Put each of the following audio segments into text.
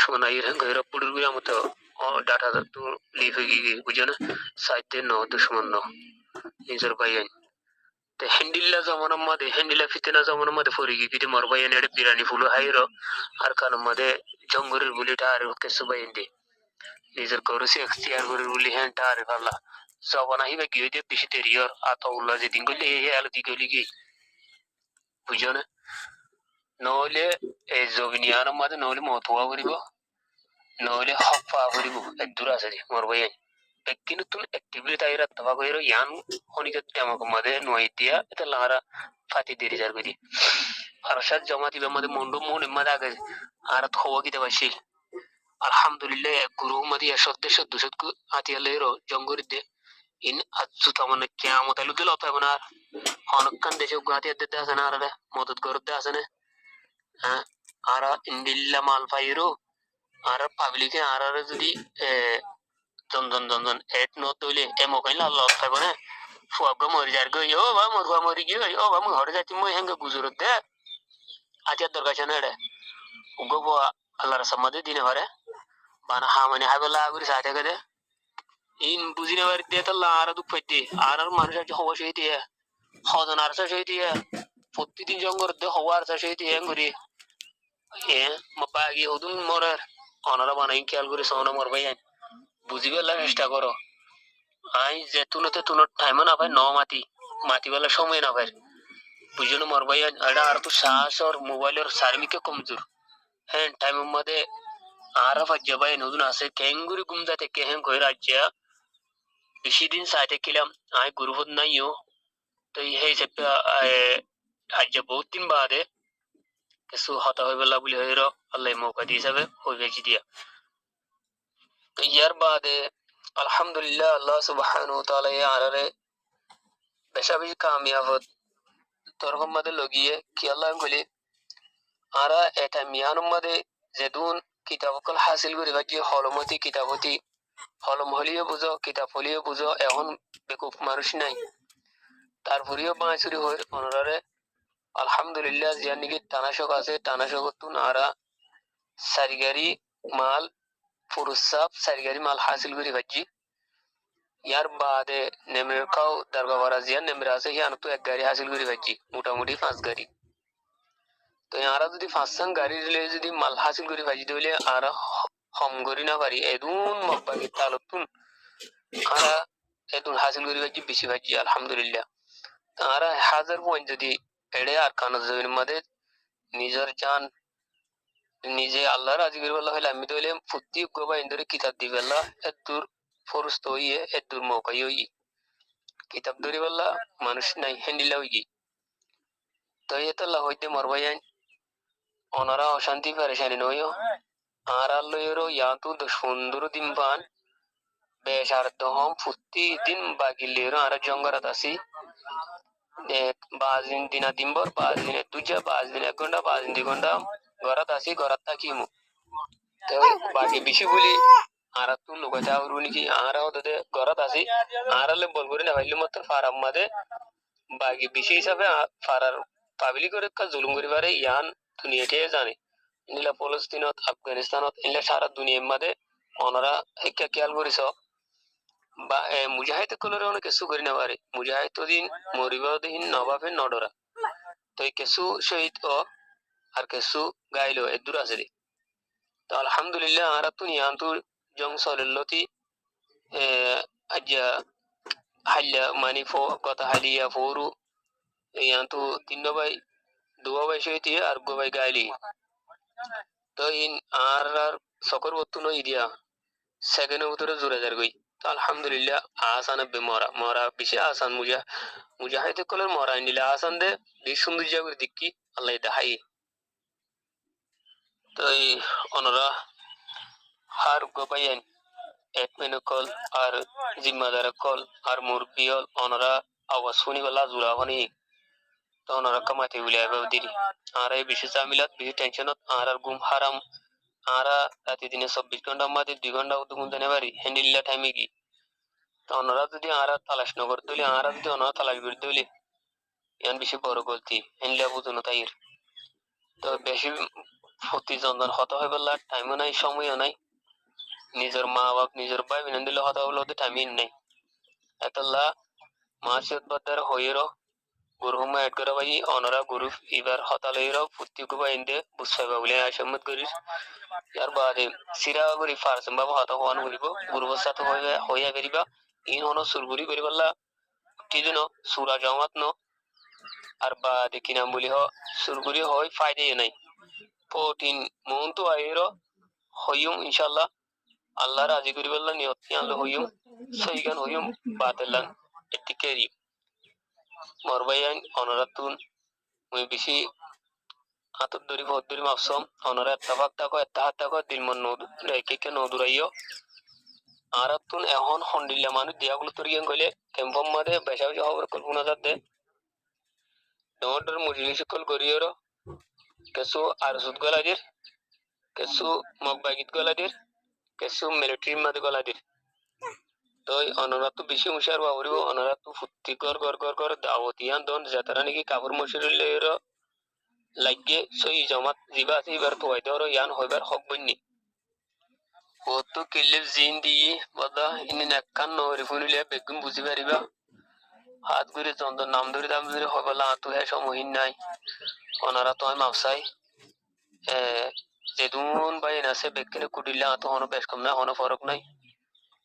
दुश्मन आई रहे गहरा पुडुर भी हम तो डाटा तो लीफ की बुझे ना साइते नो दुश्मन नो निजर भाई ते हिंडिल्ला जमाना मध्ये हिंडिला फितना जमाना मध्ये फोरिगी किती मरबाई आणि पिराणी फुलं हायरो हरकान मध्ये जंगुरीर बुली टार केसु बाईंदी निजर करुसी एक्सटीआर गुरीर बुली हॅन टार फाला जवाना ही बे गियो पिशी तेरियर आता उल्ला जे दिंगले हे आल दिगली की बुझोना नोले ए जोबिनियाना मध्ये नोले मोतवा बरिबो नोले हफ्फा बरिबो ए दुरासदी मरबाई Ekkinutun activity tayra tawagoiro yan honika tamako made noitia eta lara fati diri jargodi arshad jamati be made mondo mon mada ge arat khowa ki tawashi alhamdulillah guru madi ashadde shaddu shadku ati lero jongoride in atsu tamane kiyamata ludul otabanar honkan desho gati adde dasanara modad gorda asane ha ara indilla mal fayro ara public ara jodi জন এট নতলে এমো কইলা loss থাকো না ফুয়াগো মরি যার গো ও বা মরবা মরি গিয়ে ও বা মু হরে যাতি মই হেঙ্গে গুজুরত দে আজ দরকার আছে রে উগো বো আল্লাহর সমাদে দিনে পারে বানা হা মানে হাবেলা আগুরি সাথে গদে ইন বুঝিনে বাড়ি দে তো আর দুঃখ পেতে আর মানুষ আছে হওয়া সেই দিয়ে হজন আর সেই দিয়ে প্রতিদিন জঙ্গর দে হওয়ার সেই দিয়ে হেঙ্গুরি এ মাবাগি হদুন মরার অনারা বানাই খেয়াল করে সোনা মরবাই বুঝিবে চেষ্টা করো আই যেতুনতে তুন টাইম না ভাই ন মাতি মাতি বেলা সময় না ভাই বুঝুন মর ভাই এটা আর তো শ্বাস আর মোবাইলের সার্মিকে কমজোর হ্যাঁ টাইম মধ্যে আর ফাজ্জা ভাই নতুন আছে কেঙ্গুরি গুম যাতে কেহেন কই রাজ্য বেশি দিন সাইতে কিলাম আই গুরুভদ নাইও তো এই যে আজ বহুত দিন বাদে কিছু হতা হয়ে বেলা বলি হইর আল্লাহ মৌকা দিয়ে যাবে হই বেজি দিয়া তো ইয়ার বাদে alhamdulillah allah subhanahu wa ta'ala ya arare beshabi kamyab torhom made logiye ki allah goli ara eta miyanum made jedun kitabakal hasil gori baji holomoti kitaboti holom holiyo buzo kitab holiyo buzo ehon bekuf manush nai tarpuriyo bansuri hoy onorare alhamdulillah jianigi tanashok ase tanashokotun ara sarigari mal ফুরুসাব সারিগারি মাল হাসিল করি ভাজি ইয়ার বাদে নেমরের কাও দরগা ওয়ারাজিয়া নেমরে আছে হিয়ান তো এক গাড়ি হাসিল করি ভাজি মোটামুটি 5 গাড়ি তো ইয়ারা যদি 5 সং গাড়ি রিলে যদি মাল হাসিল করি ভাজি দইলে আর হম গরি না পারি এদুন মব্বাকি তালতুন আরা এদুন হাসিল করি ভাজি বেশি ভাজি আলহামদুলিল্লাহ তারা হাজার পয়েন্ট যদি এড়ে আর কানা জমির মধ্যে নিজের জান নিজে আল্লাহ রাজি করি বলা হইলে আমি দইলে ফুটি গোবা ইন্দরে কিতাব দিবেলা এদুর ফরুস্ত হইয়ে এদুর মৌকাই হই কিতাব দরি বলা মানুষ নাই হ্যান্ডিলা হই তো এতলা হইতে মরবাই আইন অনারা অশান্তি পেরেশানি নইও আর আল্লাহরো ইয়াতু সুন্দর দিন পান বেশ আর দহম ফুটি দিন বাগিলেরো আর জঙ্গরাত আসি এক 5 দিন দিনা দিনবর 5 দিনে দুজা 5 দিন 1 ঘন্টা 5 দিন 2 ঘন্টা গরাত আসি গরাত থাকিমু তো বাকি বেশি বলি আর তু লুকাতা উরুনি কি আর ওদে গরাত আসি আরলে বলবরি না ভাইলে মত ফারাম মাদে বাকি বেশি হিসাবে ফারার পাবলিক করে কা জুলুম করি পারে ইয়ান দুনিয়াতে জানে নীলা ফলস্তিনত আফগানিস্তানত ইলা সারা দুনিয়ার মাদে অনরা হিক্কা খেয়াল করিস বা মুজাহিদ কলরে অনেক কিছু করি না পারে মুজাহিদ দিন মরিবা দিন নবাবে নডরা তো কিছু শহীদ ও আর কিছু গাইলো এদুর আছে তো আলহামদুলিল্লাহ আর তো নিয়ান্তু জং সললতি আজ্জা হাল্লা মানি ফো কথা হালিয়া ফোরু ইয়ান্তু তিন্ন ভাই দুয়া ভাই শহীদ আর গো ভাই গাইলি তো ইন আর সকর বতুনো ইদিয়া সেকেন্ডের ভিতরে জোরে যার গই তো আলহামদুলিল্লাহ আসান বে মরা মরা বেশি আসান মুজাহিদ কলের মরা নিলে আসান দে বেশ সুন্দর জায়গার দিকি আল্লাহ দেখাই তো এই অনরা হার গোপাইন এক মেনু কল আর জিম্মাদার কল আর মুরবিয়ল অনরা আওয়াজ শুনি গলা জুরা হনি তো অনরা কামাতে উলিয়া দিদি আর এই বিশেষ আমিলাত বেশি টেনশনত আর গুম হারাম আরা রাতে দিনে 24 ঘন্টার মধ্যে 2 ঘন্টা উদ্গুন দেনে পারি হ্যান্ডিল্লা টাইমে কি তো ওনারা যদি আরা তালাশ না করতে হলে আরা যদি ওনারা তালাশ করতে হলে ইয়ান বেশি বড় গলতি হ্যান্ডিলা বুঝুনো তাইর তো বেশি প্রতিদ্বন্দ্বন হত হয়ে বললা টাইমও নাই সময়ও নাই নিজের মা বাপ নিজের ভাই বিনন দিলে হত হলে টাইমই নাই এতলা মাসিয়ত বাদার হইরো গুরু হুমা এড করে ভাই অনরা গুরু এবার হতালইরো ফুর্তি কুবা ইন্দে বুঝাইবা বলে আশামত করিস ইয়ার বাদে সিরা করি ফারসম বাবা হত হওয়ান করিব গুরুর সাথে হইয়া বেরিবা ইন হনো সুরগুরি করি বললা টিজনো সুরা জামাত ন আর বাদে কি নাম বলি হ সুরগুরি হয় ফায়দে নাই প্রোটিন মন তো আইরো হইম ইনশাআল্লাহ আল্লাহ রাজি করি বললা নিয়ত আনলো হইম সইগান হইম বাতেলান এটিকেরি মরবাইন অনরাতুন মুই বেশি হাতত ধরি ভোট ধরি মাপসম অনরা এত্তাফাক তাকো এত্তাহাত তাকো দিলমন নদু রেকে নদুরাইও আরাতুন এখন হন্ডিল্লা মানুষ দিয়াগুলো তোর গিয়ে গেলে কেম্পম মাদে বেশা বেশি খবর কল্পনা যাতে ডর মুজলিস কল করিয়র কেসু আরসুদ গলাদির কেসু মগবাগিত গলাদির কেসু মিলিটারি মাদে গলাদির তো অনরাতু বেশি হুঁশিয়ার বাবরিব অনরাতু ফুর্তি কর দাওয়াতিয়ান দন যাতারা নাকি কাপড় মশির লাগে সই জমাত জিবা আছে এবার তো হয়তো ইয়ান হইবার হক বন্নি ও তো কিল্লিপ জিন দিয়ে বদা ইনি নেকান নরি ফুনিলে বেগুন বুঝি পারিবা হাত ঘুরে চন্দ্র নাম ধরে দাম ধরে হইবলা তো হে সমহিন নাই ওনারা তো আমি মাপসাই যেদুন বাই নাসে বেকুনে কুডিল্লা তো হনো বেশ কম না হনো ফরক নাই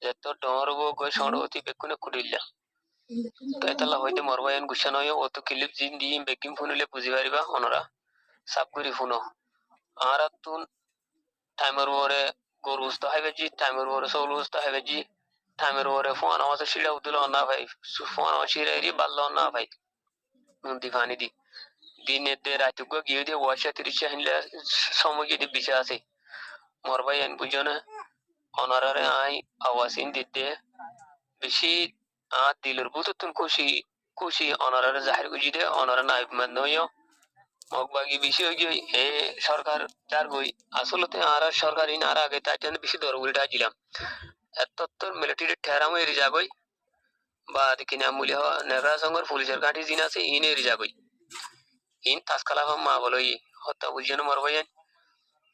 যেত ডরবো গই সরতি বেকুনে কুডিল্লা তো এতলা হইতে মরবায়ন গুছা নয় ও তো কিলিপ জিন দিয়ে বেকিম ফুনিলে বুঝি পারিবা ওনারা সাপ করি ফুনো আর তুন টাইমের ওরে গরু উস্তা হাইবে জি টাইমের ওরে সৌল উস্তা হাইবে জি টাইমের ওরে ফোন আমাদের শিলা উদুল না ভাই ফোন আমার শিরা এরি বাল্ল না ভাই নুন দি পানি দি দিনে দে রাতে গো গিয়ে দিয়ে ওয়াশা তিরিশা হিনলে সময় গিয়ে বিষয় আছে মোর ভাই আইন বুঝো না অনারারে আই আওয়াসিন দিতে বেশি দিলের বুতো তুমি খুশি খুশি অনারারে জাহির বুঝি দে অনারা নাইব মান নয় মগবাগি বেশি হয়ে গিয়ে এ সরকার যার গই আসলতে আর সরকার ইন আর আগে তাই জন্য বেশি দরগুলিটা দিলাম এত তোর মিলিটারি ঠেরামো এরি যাগই বা দেখি না মূল্য নেভা সঙ্গর পুলিশের ঘাটি জিন আছে ইন এরি যাগই ইন তাসকালা মা বলোই হত্যা বুঝিয়ে মর ভাই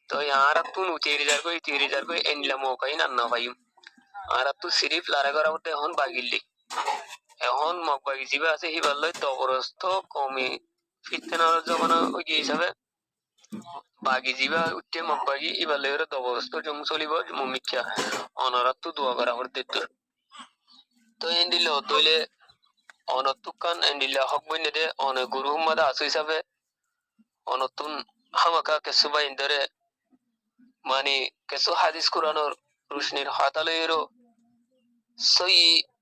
তো আর তুন তেরি যার গই এনলা মৌকাই না ভাই আর তু সিরিফ লারে করা বলতে এখন বাগিল্লি এখন মগবাগি জিবা আছে হিবাল্লই দবরস্ত কমি ফিতনার জমানা ওই হিসাবে বাগি জিবা উঠে মগবাগি ইবাল্লইর দবরস্ত জং চলিব মুমিচ্ছা অনরাত্তু দোয়া করা হতে তো এন্ডিল তইলে অনতুকান এন্ডিলা হক বইনে দে অন গুরু হুম্মাদা আসু হিসাবে অনতুন হামাকা কেসুবা ইন্দরে মানে কেসু হাদিস কুরানোর রুশনির হাতালইরো সই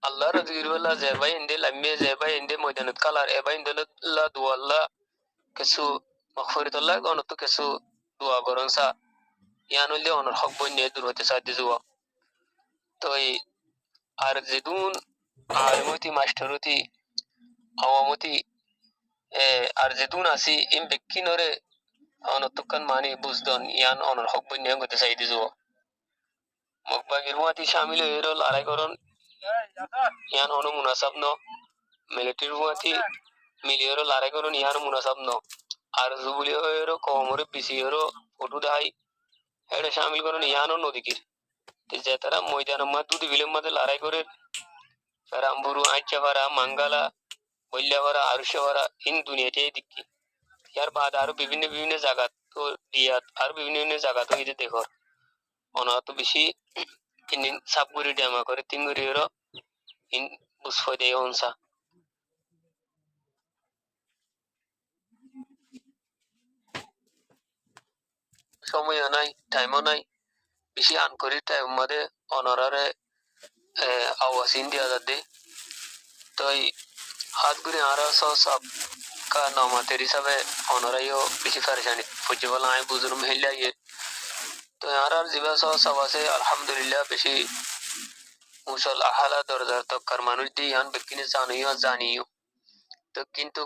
আল্লাহ রাজির বলা জেবাই ইন্দে লাম্মে জেবাই ইন্দে ময়দানত কালার এবাই ইন্দলা দুয়াল্লা কেসু মগফিরাতুল্লাহ অনতু কেসু দোয়া গরনসা ইয়ানুল্লে অনর হক বইনে দূর হতে সাধ্য জুয়া তো আর যেদুন আলমতি মাস্টারতি আওয়ামতি আর যেদুন আসি ইম বেক্কিনরে অনতুকান মানে বুঝদন ইয়ান অনর হক বইনে হতে সাইদ জুয়া মগবাগির হুয়াতি শামিল হইরো লড়াই করন ইয়ান হনো মুনাসাব ন মিলিটারি হুয়াতি মিলিয়রো লড়াই করন ইয়ান মুনাসাব ন আর জুবলি হইরো কমরে পিসি হইরো ফটো দাই এটা শামিল করন ইয়ান নদীকির যে তারা ময়দান দুটি বিলের মধ্যে লড়াই করে রামবুরু আইচাভারা মাঙ্গালা বল্যাভারা আরুষাভারা ইন দুনিয়াতে দিকি ইয়ার বাদ আরো বিভিন্ন বিভিন্ন জায়গা তো দিয়াত আর বিভিন্ন বিভিন্ন জায়গা তো এই দেখো অনাত বেশি ইন সাবগুরি ড্যামা করে তিনগুরি হলো ইন বুঝফয় দেয় অনসা সময় নাই টাইমও নাই বেশি আন করি টাইম মধ্যে অনারারে আওয়াসিন দিয়া যাতে তো হাত ঘুরে আর সব কা নমাতের হিসাবে অনারাইও বেশি ফারেশানি ফুজে বলা আমি বুঝুর মহিলা ইয়ে তো আর জিবা সব আছে আলহামদুলিল্লাহ বেশি মুসল আহালা দরজার তক্কার মানুষ দিয়ে ইয়ান ব্যক্তিনে জানিও তো কিন্তু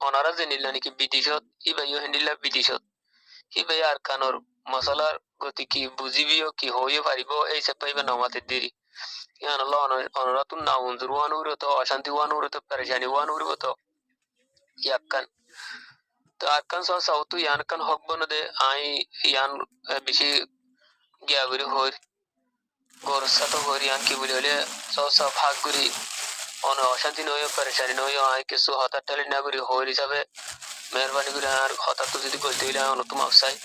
ওনারা যে নিল নাকি বিদেশত ইবাইও হেন্ডিলা বিদেশত ইবাই আর কানোর মশলার গতি কি বুঝিবিও কি হইও পারিব এই সব পাইবে নমাতে দেরি ইয়ান আল্লাহ ওনারা তো না উনজুর ওয়ান উড়ো তো অশান্তি ওয়ান উড়ো তো পেরেশানি ওয়ান উড়বো তো ইয়াক্কান তো আরকান সাউথ ইয়ান কান হক বনদে আই ইয়ান বেশি গিয়া করি হই গরসা তো হরি ইয়ান কি বলি হলে ভাগ করি অন অশান্তি নয় পরেশানি নয় আই কিছু হঠাৎ টালি না করি হই হিসাবে মেহরবানি করে আর হঠাৎ তো যদি গলতি হইলে অনতুম আফসাই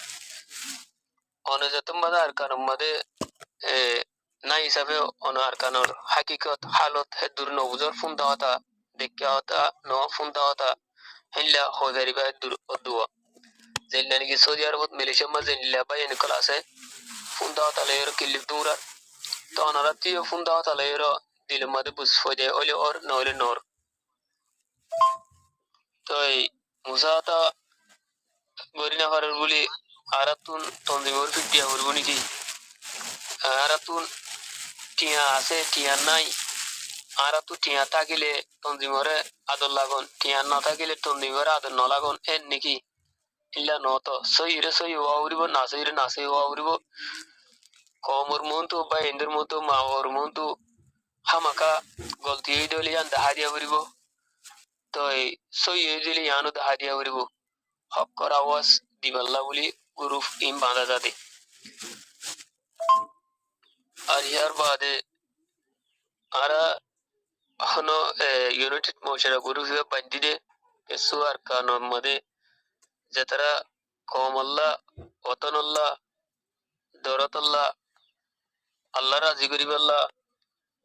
অনজাতম বাদা আরকান মধ্যে না হিসাবে অন আরকানোর হাকিকত হালত হে দূর নবুজর ফোন দাওয়াতা দেখা হতা ন ফোন দাওয়াতা হিল্লা হয়ে যারিবা দূর অদুয়া যেটা নাকি সৌদি আরবত মালয়েশিয়া মাঝে নিলা বাই নিকল আছে ফোন দাওয়াতা লের কিলিপ দূরা তো অনারাতিও ফোন দাওয়াতা লের দিল মধ্যে বুঝ ফদে ওলে ওর নলে নর তো এই মুসাতা গরিনা ফারার বলি আরাতুন তন্দিমর ফিডিয়া হরবনি কি আরাতুন টিয়া আছে টিয়া নাই আরাতু টিয়া থাকিলে তন্দিমরে আদর লাগন টিয়া না থাকিলে তন্দিমরে আদর ন লাগন এন নাকি ইল্লা নত সইরে সই ওয়াউরিব না সইরে না সই ওয়াউরিব কমর মন্তু বা ইন্দ্র মন্তু মাওর মন্তু হামাকা গলতি এই দলি ইয়ান দাহাদিয়া করিব তো এই সই এই দলি ইয়ানো দাহাদিয়া করিব হক্কর আওয়াজ দিবাল্লা বলি গুরুফ ইম বাঁধা যাতে আর ইয়ার বাদে আরা হনো ইউনাইটেড মোশারা গুরুফ বান্দিদে কেসু আর কানোর মধ্যে যেতারা কমল্লা ওতনল্লা দরতল্লা আল্লাহ রাজি করিবাল্লা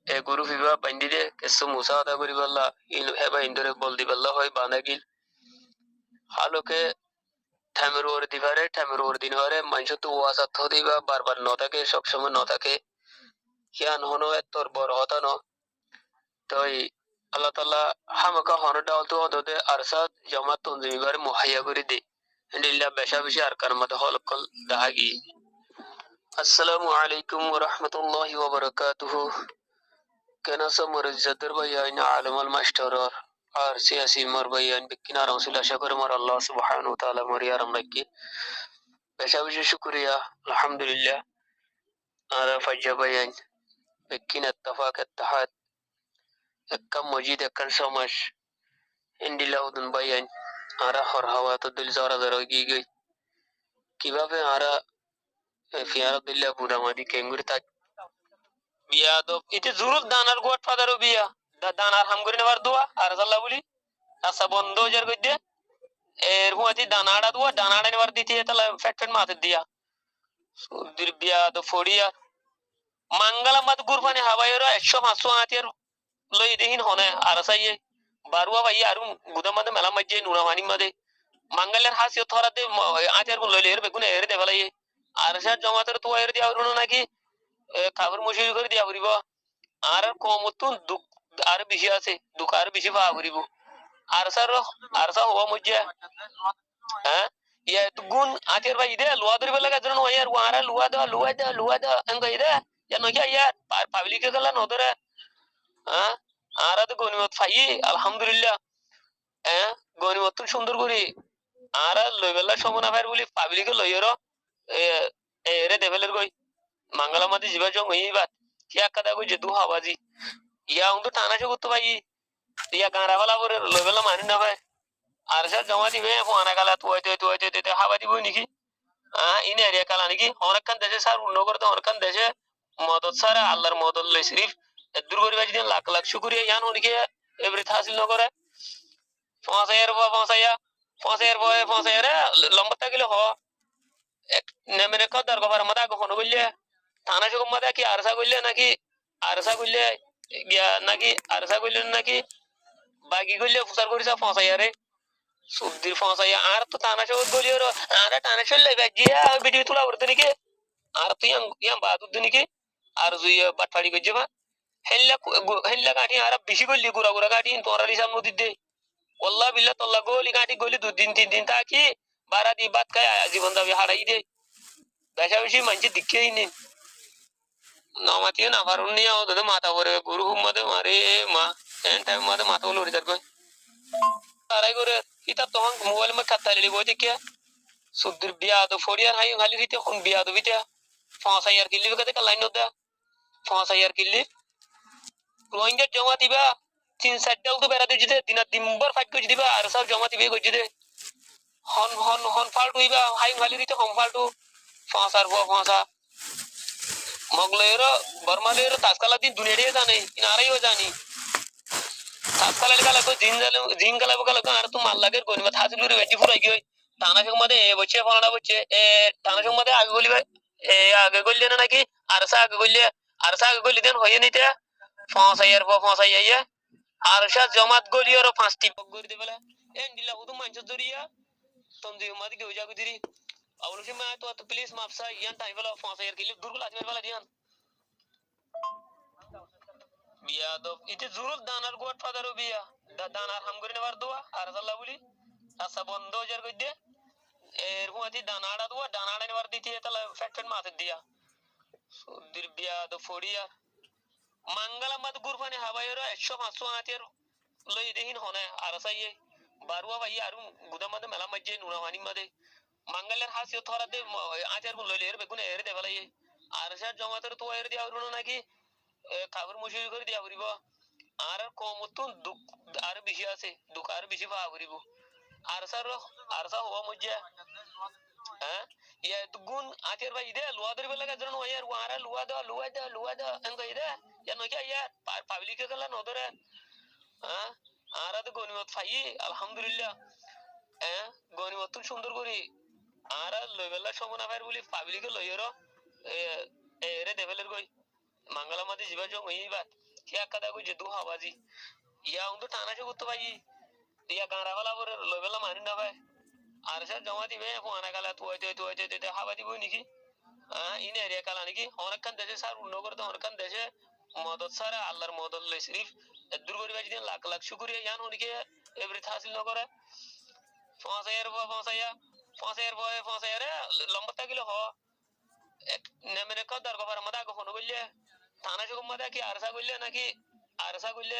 এ গুরু ফিবা বান্দিদে কেসু মুসা আদা করিবাল্লা ইল হেবা ইন্দরে বল দিবাল্লা হয় বানাগিল হালোকে ঠামের ওর দিবারে ঠামের ওর দিন হারে মানুষ তো ওয়াজ আত্ম দিবা বারবার ন থাকে সবসময় ন থাকে হিয়ান হনো এ তোর বড় হতা ন তই আল্লাহ তাআলা হামাকা হনো ডাল তো হদতে আরসাদ জামাত তনজিমিবারে মুহাইয়া করে দে ইল্লা বেশা বেশি আর কারমাত হলকল দাহাগি আসসালামু আলাইকুম ওয়া রাহমাতুল্লাহি ওয়া বারাকাতুহু কেনা সমরজাদর ভাইয়াইনা আলমাল মাস্টারর আর সিয়াসি মর ভাইয়ান বিকিনা রাসূল আশা করে মর আল্লাহ সুবহানাহু ওয়া তাআলা মরিয়া রামলাকি বেশা বেশি শুকরিয়া আলহামদুলিল্লাহ আর ফাজ্জা ভাইয়ান বিকিনা ইত্তেফাক ইত্তেহাদ এককাম মজিদ এককান সমাজ ইন্দিলা উদুন ভাইয়ান আরা হর হাওয়া তো দিল জরা জরা গই কিভাবে আরা ফিয়ারুল্লাহ বুড়ামাদি কেঙ্গুরি তা বিয়া তো ইতে জরুর দানার গোট ফাদারও বিয়া দানার হাম করে নেবার দোয়া আর আল্লাহ বলি আচ্ছা বন্ধ যার কইতে এর হুয়াতি দানাড়া দোয়া দানাড়া নেবার দিতে তাহলে ফ্যাট ফ্যাট মাথে দিয়া সুদির বিয়া তো ফড়িয়া মাঙ্গালা মাত গুরফানি হাওয়াইয়ের 100-500 আতিয়ার লই দেহিন হনে আর সাইয়ে বারুয়া ভাই আর গুদা মাদে মেলা মাঝে নুরা মানি মাদে মাঙ্গালের হাসিও থরা দে আতিয়ার কোন লইলে এর বেগুনে এর দেবালাই আর সা জমাতের তো এর দিয়া হরুন নাকি খাবার মুশির করে দিয়া হরিব আর কমতুন দুঃখ আর বেশি আছে দুঃখ আর বেশি পাওয়া হরিব আর সা হওয়া মজ্জা হ্যাঁ ইয়া গুণ আতিয়ার ভাই দে লুয়া ধরে বেলা গাজন ওয়ার ওয়ারা লুয়া দা এঙ্গা ইদে ya no ya public gala no dore ara তো গনিমত ফাই আলহামদুলিল্লাহ গনিমত তো সুন্দর করি ara লইবেলা সমনা ফাইর বলি পাবলিক লইরো এরে দেবেলের কই মাঙ্গলা মাদি জিবা জং হইবা কি একটা কই যে দু হাবাজি ইয়া উন তো টানা সে করতে ভাই ইয়া গাঁরা वाला করে লইবেলা মানি না ভাই আর সে জমা দিবে ফোনা গালা তুই হাবাদি বই নাকি ইনে এরিয়া কালা নাকি অনেকখান দেশে স্যার উন্ন করতে অনেকখান দেশে মদত সারা আল্লাহর মদত লই শরীফ দূর করিবা যদি লাখ লাখ শুকরিয়া ইয়ান হনিকে এভরিথ হাসিল ন করে ফসায়ের লম্বা থাকিলে হ এক নেমেরে কদার কবার মাদা কখনো বললে থানা সুগম মাদা কি আরসা করলে নাকি আরসা করলে গিয়া নাকি আরসা করলে নাকি বাকি করলে ফুসার করিস ফসাইয়ারে সুদ্দির ফসাইয়া আর তো থানা সুগত গলিয়ে আর টানা চললে জিয়া ভিডিও তোলা করতে নাকি আর তুই ইয়াম বাদুদ নাকি আর জুই বাটফাড়ি করছে বা হেল্লা গাঠি আর বেশি করলি গুড়া গাঠি তোরালি সামনে দিতে ওল্লা বিল্লা তোল্লা গলি গাঠি গলি 2 দিন 3 দিন থাকি বারা দি বাদ খায় জীবন দাবি হারাই দে বেশা বেশি মানুষ দিকেই নিন নমাতিও না পারুন নিয়ে ওদের মাথা পরে গুরু মধ্যে মারে মা এন টাইম মধ্যে মাথা বলে উড়ে যাবে তারাই করে ইতা তখন মোবাইল মে খাতা লিলি বই দেখে সুদ্দির বিয়া তো ফড়িয়ার হাই খালি দিতে কোন বিয়া তো বিতে 5000 কিলি বিকাতে কা লাইন দা 5000 কিলি রোহিঙ্গা জমা দিবা 3-4 ডাল তো বেড়াতে যেতে দিনা দিনবার ফাইট করে দিবা আর সব জমা দিবে করে যেতে হন ফালতু ইবা হাই খালি দিতে হম ফালতু ফাঁসার পর ফাঁসা মগলের বর্মালের তাসকালা দিন দুনিয়া জানে ইনারাইও জানি তাসকালা কালা তো জিন কালা কালা আর তো মাল লাগের কোন মত হাসিল করে বেটি ফুরাই গই টানা সময় এ বচ্ছে ফলানা বচ্ছে এ টানা সময় আগে গলি এ আগে গলি না নাকি আরসা আগে গলি দেন হয়ে নিতে ফাঁসাইয়ার পর ফাঁসাইয়া আরসা জমাত গলি আর পাঁচটি পক করে দেবেলা এন দিলা হুদু মানছ দরিয়া তুমি মাদি কেউ যাগু দিরি আউল সে মা তো প্লিজ মাপসা ইয়ান টাইম বেলা ফাঁসাইয়ার কিলি দুর্গুল আজমের বেলা দিয়ান বিয়া তো ইতে জরুর দানার গোট ফাদারও বিয়া দানার হাম করে নেবার দোয়া আর আল্লাহ বলি আচ্ছা বন্ধ যার কই দে এর হুয়াতি দানাড়া দোয়া দানাড়া নেবার দিতে তাহলে ফ্যাক্টর মাথে দিয়া সুদির বিয়া তো ফড়িয়া মাঙ্গালা মত গুরফানে হাবাইরা 100 500 আতের লই দেহিন হনে আর সাইয়ে বারুয়া ভাই আর গুদা মধ্যে মেলা মজ্জে নুনা হানি মধ্যে মাঙ্গালের হাসিও থরা দে আতের গুলো লইলে এর বেগুনে এর দে ফেলাই আর সা জমাতের তো এর দিয়া হরুন নাকি খাবার মুশির করে দিয়া হরিব আর কমতুন দুঃখ আর বেশি আছে দুঃখ আর বেশি পাওয়া হরিব আর সা হওয়া মজ্জা হ্যাঁ ইয়া গুণ আতের ভাই দে লুয়া ধরে বেলা গাজন ওয়ার ওয়ারা লুয়া দা এন কই দে ya no kya ya public kala no dore ha ara to গনিমত ফাই আলহামদুলিল্লাহ গনিমত তো সুন্দর করি ara লেভেলা সমনা ফাইর বলি পাবলিক লইরো এরে দেভেলের কই মাঙ্গলা মাঝে জিবা জং হইবা কিয়া কাদা কই যে দুহা বাজি ইয়া উন তো টানা করতে ভাই ইয়া গাঁরা वाला বরে লেভেলা মানি না ভাই আর সে জমা দিবে ফোনা কালা তুই হাবা দিব নাকি ইনে এরিয়া কালা নাকি অনেকখান দেশে স্যার উন্নয়ন করতে অনেকখান দেশে মদত সারা আল্লাহর মদত লই শরীফ দূর করিবা যদি লাখ লাখ শুকরিয়া জান উনিকে এভরি হাসিল ন করে ফাঁসাইয়ার লম্বা থাকিলে হ এক নেমে কদার কবার মাদা ফোন করলে থানা সুগম মাদা কি আরসা করলে নাকি আরসা করলে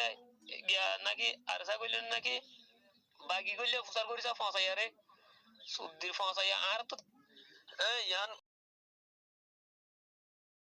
গিয়া নাকি আরসা করলে নাকি বাকি করলে ফুসার করিস ফাঁসাইয়ারে সুদ্দির ফাঁসাইয়া আর তো ইয়ান